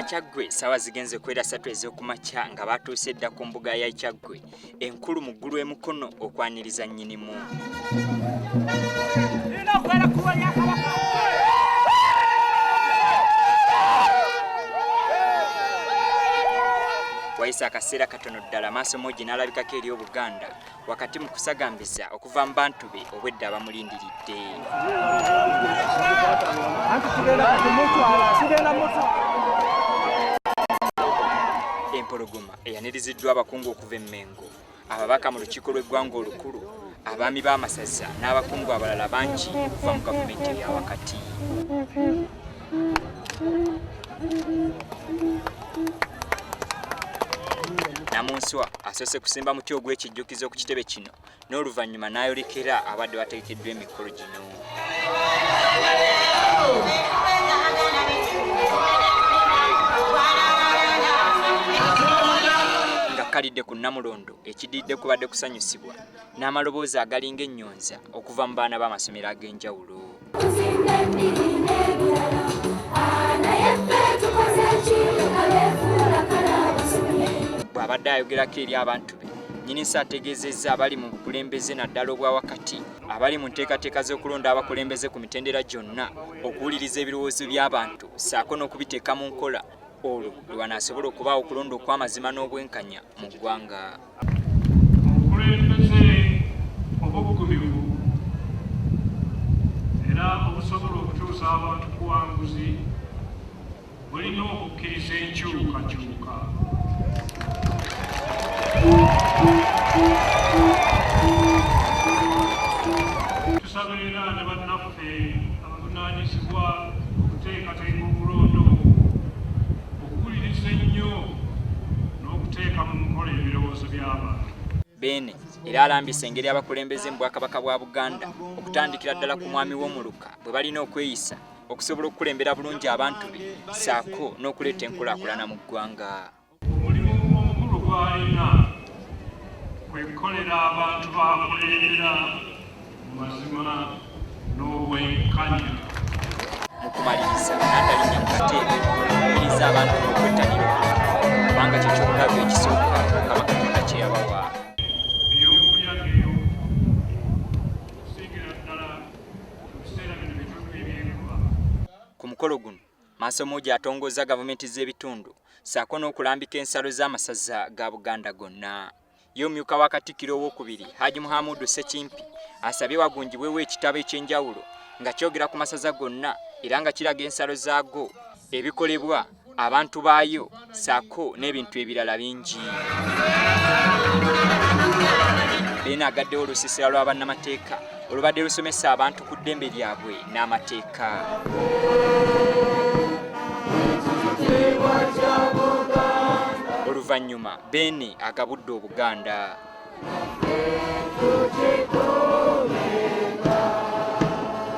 Kyaggwe sawa zigenze kwera 3 ez'okumakya nga batuuse dda ku mbuga ya Kyaggwe enkulu mu ggulu emukono okwaniriza nnyinimu. Wayise akaseera katono ddala maaso mogi n'alabikako eri Obuganda wakati mu kusagambiza okuva mu bantu be obwedda abamulindiridde. Empologoma eyaniriziddwa abakungu okuva e Mengo, ababaka mu lukiiko lw'eggwanga olukulu, abaami b'amasaza n'abakungu abalala bangi okuva mu gavumenti eya wakati. Namunswa asoose kusimba muti ogw'ekijjukizo ku kitebe kino n'oluvannyuma n'ayolekera abadde bategekeddwa emikolo gino. Nga kalidde ku Namulondo ekiddiridde kubadde kusanyusibwa n'amaloboozi agalinga ennyonza okuva mu baana b'amasomero ag'enjawulo. Bw'abadde ayogerako eri abantu be, Nnyinisa ategeezezza abali mu bukulembeze naddala obwa wakati abali mu nteekateeka z'okulonda abakulembeze ku mitendera gyonna okuwuliriza ebirowoozo by'abantu ssaako n'okubiteeka mu nkola olwo lwe wanaasobola okubaawo okulonda okw'amazima n'obwenkanya mu ggwanga. Obukulembeze obugumivu era obusobola okutuusa abantu ku buwanguzi bulina okukkiriza enkyukakyuka. Tusabira ne bannaffe abavunaanyizibwa okuteekateeka obulondo okuwuliriza ennyo n'okuteeka mu nkola ebirowoozo by'abantu. Beene era alambise engeri abakulembeze mu Bwakabaka bwa Buganda okutandikira ddala ku mwami w'omuluka bwe balina okweyisa okusobola okukulembera bulungi abantu be ssaako n'okuleeta enkulaakulana mu ggwanga. Omulimu omukulu gw'alina kwe kukolera abantu b'akulembera mu mazima n'obwenkanya. Mu kumaliriza n'atalinya mu kateebe okuyiriza abantu okwettanira kubanga kye kyokka ekisooka Mukama Katonda kye yabawa. Eyokulya eyo okusingira ddala mu biseera bino ebitundu eby'enkuba. Ku mukolo guno maaso mogi atongozza gavumenti z'ebitundu ssaako n'okulambika ensalo z'amasaza ga Buganda gonna. Ye omumyuka wa Katikkiro owookubiri Haji Muhammadu Ssekimpi asabye wagungibwewo ekitabo eky'enjawulo nga kyogera ku masaza gonna era nga kiraga ensalo zaago, ebikolebwa, abantu baayo ssaako n'ebintu ebirala bingi. Beene agaddewo olusiisira lwa bannamateeka olubadde lusomesa abantu ku ddembe lyabwe n'amateeka. Oluvannyuma Beene agabudde Obuganda.